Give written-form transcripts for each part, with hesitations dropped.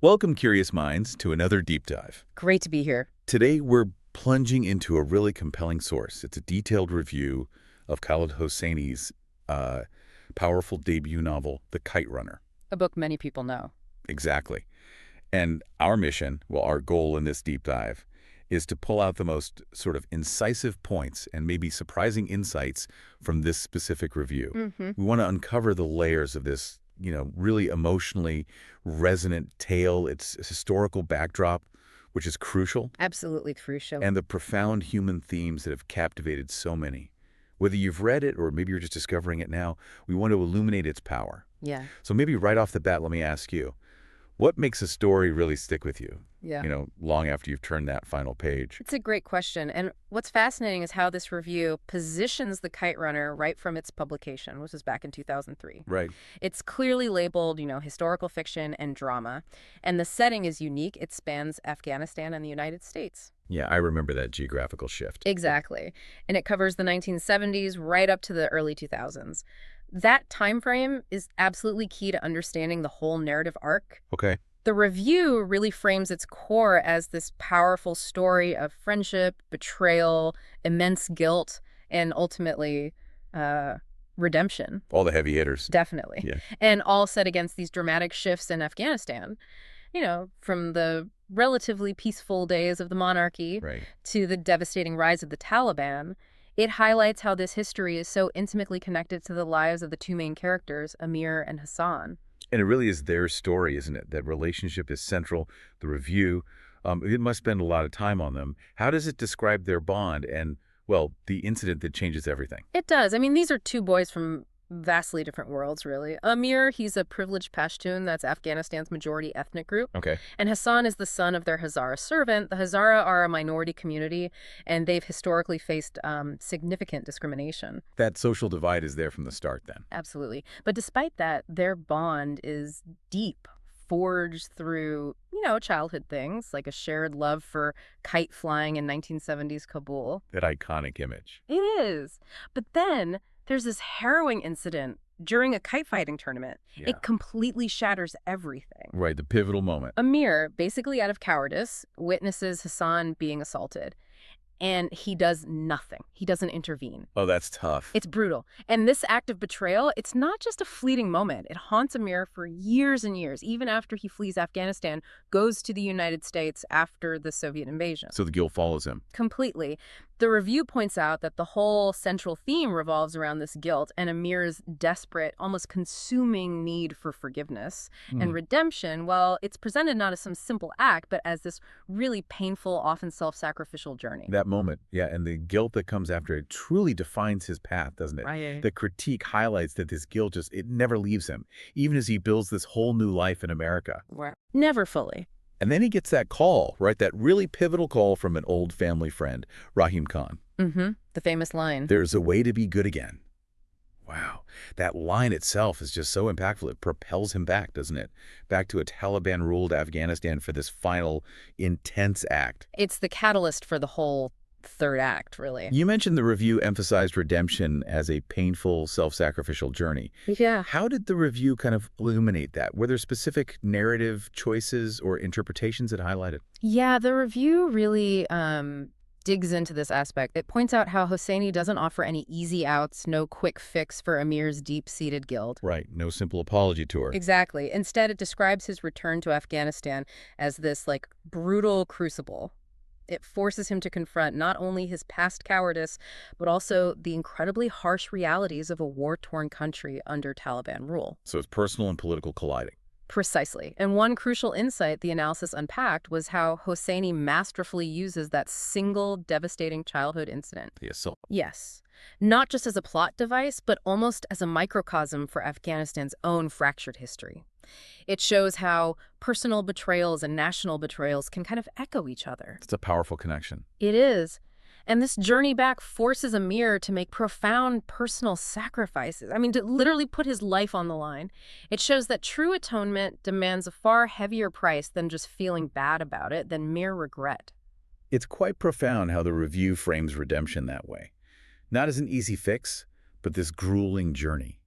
Welcome, curious minds, to another deep dive. Great to be here. Today, we're plunging into a really compelling source. It's a detailed review of Khaled Hosseini's uh, powerful debut novel, The Kite Runner. A book many people know. Exactly. And our mission, well, our goal in this deep dive, is to pull out the most sort of incisive points and maybe surprising insights from this specific review. We want to uncover the layers of this, really emotionally resonant tale, its historical backdrop, which is crucial, Absolutely crucial. and the profound human themes that have captivated so many. Whether you've read it or maybe you're just discovering it now, we want to illuminate its power. Yeah. So maybe right off the bat, let me ask you, what makes a story really stick with you, Yeah. long after you've turned that final page? It's a great question. And what's fascinating is how this review positions The Kite Runner right from its publication, which was back in 2003. Right. It's clearly labeled, historical fiction and drama. And the setting is unique. It spans Afghanistan and the United States. Yeah, I remember that geographical shift. Exactly. And it covers the 1970s right up to the early 2000s. That time frame is absolutely key to understanding the whole narrative arc. Okay. The review really frames its core as this powerful story of friendship, betrayal, immense guilt, and ultimately redemption. All the heavy hitters. Definitely. Yeah. And all set against these dramatic shifts in Afghanistan, from the relatively peaceful days of the monarchy Right. to the devastating rise of the Taliban. It highlights how this history is so intimately connected to the lives of the two main characters, Amir and Hassan. And it really is their story, isn't it? That relationship is central. The review, it must spend a lot of time on them. How does it describe their bond and, well, the incident that changes everything? It does. I mean, these are two boys from vastly different worlds, really. Amir, he's a privileged Pashtun, that's Afghanistan's majority ethnic group. Okay. And Hassan is the son of their Hazara servant. The Hazara are a minority community, and they've historically faced significant discrimination. That social divide is there from the start then. Absolutely. But despite that, their bond is deep, forged through, childhood things, like a shared love for kite flying in 1970s Kabul. That iconic image. It is. But then there's this harrowing incident during a kite fighting tournament. Yeah. It completely shatters everything. Right, the pivotal moment. Amir, basically out of cowardice, witnesses Hassan being assaulted. And he does nothing. He doesn't intervene. Oh, that's tough. It's brutal. And this act of betrayal, it's not just a fleeting moment. It haunts Amir for years and years, even after he flees Afghanistan, goes to the United States after the Soviet invasion. So the guilt follows him. Completely. The review points out that the whole central theme revolves around this guilt and Amir's desperate, almost consuming need for forgiveness and redemption. Well, it's presented not as some simple act, but as this really painful, often self-sacrificial journey. That moment, yeah, and the guilt that comes after it truly defines his path, doesn't it? Right. The critique highlights that this guilt it never leaves him, even as he builds this whole new life in America. Never fully. And then he gets that call, right? That really pivotal call from an old family friend, Rahim Khan. The famous line. There's a way to be good again. Wow. That line itself is just so impactful. It propels him back, doesn't it? Back to a Taliban-ruled Afghanistan for this final, intense act. It's the catalyst for the whole third act, really. You mentioned the review emphasized redemption as a painful, self-sacrificial journey. Yeah. How did the review kind of illuminate that? Were there specific narrative choices or interpretations it highlighted? Yeah, the review really digs into this aspect. It points out how Hosseini doesn't offer any easy outs, no quick fix for Amir's deep-seated guilt. Right. No simple apology tour. Exactly. Instead, it describes his return to Afghanistan as this, brutal crucible. It forces him to confront not only his past cowardice, but also the incredibly harsh realities of a war-torn country under Taliban rule. So it's personal and political colliding. Precisely. And one crucial insight the analysis unpacked was how Hosseini masterfully uses that single devastating childhood incident. The assault. Yes. Not just as a plot device, but almost as a microcosm for Afghanistan's own fractured history. It shows how personal betrayals and national betrayals can kind of echo each other. It's a powerful connection. It is. And this journey back forces Amir to make profound personal sacrifices. I mean, to literally put his life on the line. It shows that true atonement demands a far heavier price than just feeling bad about it, than mere regret. It's quite profound how the review frames redemption that way. Not as an easy fix, but this grueling journey.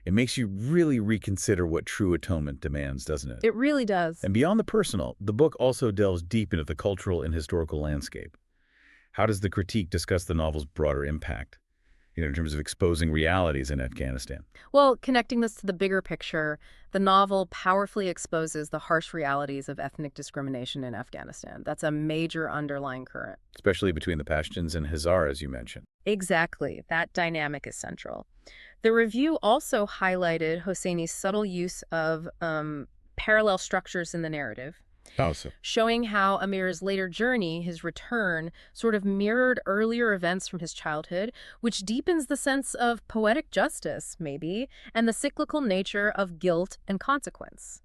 It makes you really reconsider what true atonement demands, doesn't it? It really does. And beyond the personal, the book also delves deep into the cultural and historical landscape. How does the critique discuss the novel's broader impact, in terms of exposing realities in Afghanistan? Well, connecting this to the bigger picture, the novel powerfully exposes the harsh realities of ethnic discrimination in Afghanistan. That's a major underlying current. Especially between the Pashtuns and Hazaras, you mentioned. Exactly. That dynamic is central. The review also highlighted Hosseini's subtle use of parallel structures in the narrative, Oh, so. showing how Amir's later journey, his return, sort of mirrored earlier events from his childhood, which deepens the sense of poetic justice, maybe, and the cyclical nature of guilt and consequence.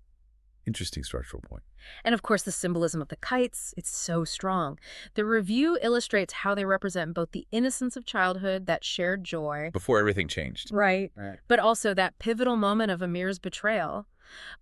Interesting structural point. And of course, the symbolism of the kites, it's so strong. The review illustrates how they represent both the innocence of childhood, that shared joy. Before everything changed. Right. But also that pivotal moment of Amir's betrayal.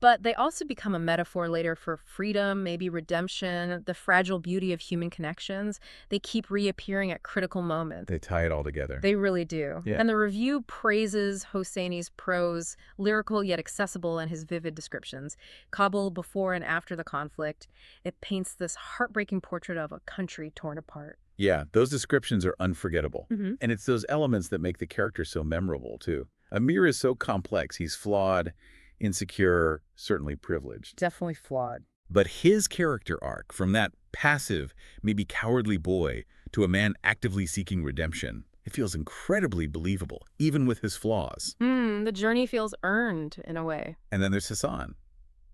But they also become a metaphor later for freedom, maybe redemption, the fragile beauty of human connections. They keep reappearing at critical moments. They tie it all together. They really do. Yeah. And the review praises Hosseini's prose, lyrical yet accessible, and his vivid descriptions. Kabul before and after the conflict, it paints this heartbreaking portrait of a country torn apart. Yeah, those descriptions are unforgettable. Mm-hmm. And it's those elements that make the character so memorable, too. Amir is so complex. He's flawed, insecure, certainly privileged. Definitely flawed. But his character arc, from that passive, maybe cowardly boy to a man actively seeking redemption, it feels incredibly believable, even with his flaws. The journey feels earned, in a way. And then there's Hassan.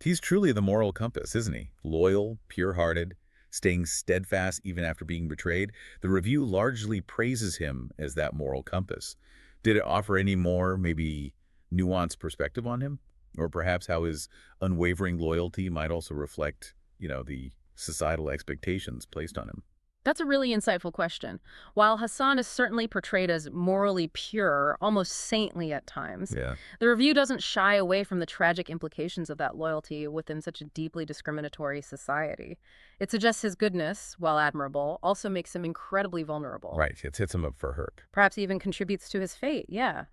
He's truly the moral compass, isn't he? Loyal, pure-hearted, staying steadfast even after being betrayed. The review largely praises him as that moral compass. Did it offer any more, maybe, nuanced perspective on him? Or perhaps how his unwavering loyalty might also reflect, the societal expectations placed on him? That's a really insightful question. While Hassan is certainly portrayed as morally pure, almost saintly at times, Yeah. the review doesn't shy away from the tragic implications of that loyalty within such a deeply discriminatory society. It suggests his goodness, while admirable, also makes him incredibly vulnerable. Right, it hits him up for hurt. Perhaps even contributes to his fate, yeah.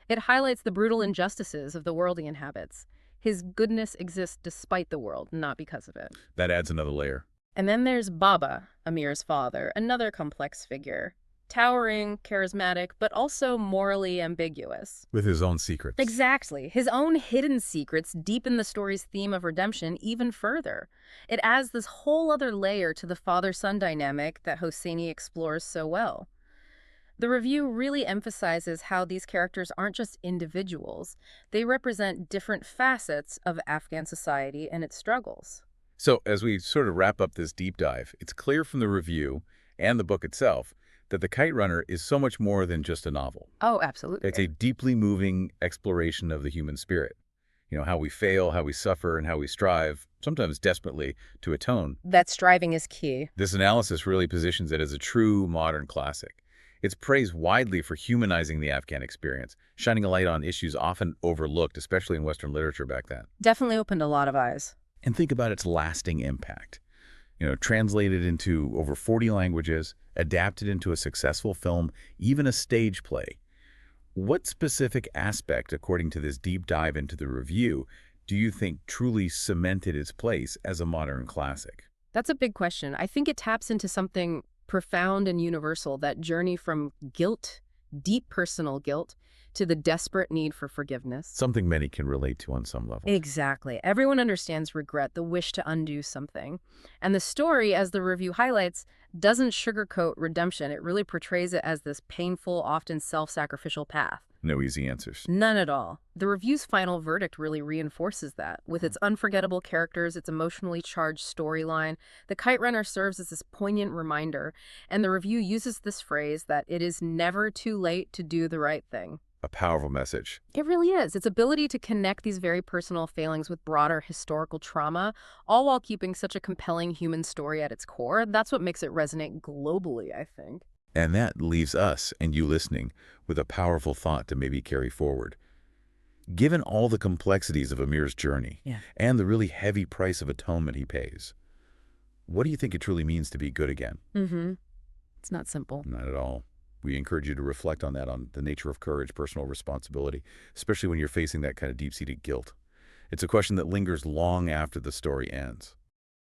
It highlights the brutal injustices of the world he inhabits. His goodness exists despite the world, not because of it. That adds another layer. And then there's Baba, Amir's father, another complex figure. Towering, charismatic, but also morally ambiguous. With his own secrets. Exactly. His own hidden secrets deepen the story's theme of redemption even further. It adds this whole other layer to the father-son dynamic that Hosseini explores so well. The review really emphasizes how these characters aren't just individuals. They represent different facets of Afghan society and its struggles. So, as we sort of wrap up this deep dive, it's clear from the review and the book itself that The Kite Runner is so much more than just a novel. Oh, absolutely. It's a deeply moving exploration of the human spirit. How we fail, how we suffer, and how we strive, sometimes desperately, to atone. That striving is key. This analysis really positions it as a true modern classic. It's praised widely for humanizing the Afghan experience, shining a light on issues often overlooked, especially in Western literature back then. Definitely opened a lot of eyes. And think about its lasting impact. Translated into over 40 languages, adapted into a successful film, even a stage play. What specific aspect, according to this deep dive into the review, do you think truly cemented its place as a modern classic? That's a big question. I think it taps into something profound and universal, that journey from guilt, deep personal guilt, to the desperate need for forgiveness. Something many can relate to on some level. Exactly. Everyone understands regret, the wish to undo something. And the story, as the review highlights, doesn't sugarcoat redemption. It really portrays it as this painful, often self-sacrificial path. No easy answers. None at all. The review's final verdict really reinforces that. With its unforgettable characters, its emotionally charged storyline, The Kite Runner serves as this poignant reminder, and the review uses this phrase that it is never too late to do the right thing. A powerful message. It really is. Its ability to connect these very personal failings with broader historical trauma, all while keeping such a compelling human story at its core, that's what makes it resonate globally, I think. And that leaves us, and you listening, with a powerful thought to maybe carry forward. Given all the complexities of Amir's journey, and the really heavy price of atonement he pays, what do you think it truly means to be good again? It's not simple. Not at all. We encourage you to reflect on that, on the nature of courage, personal responsibility, especially when you're facing that kind of deep-seated guilt. It's a question that lingers long after the story ends.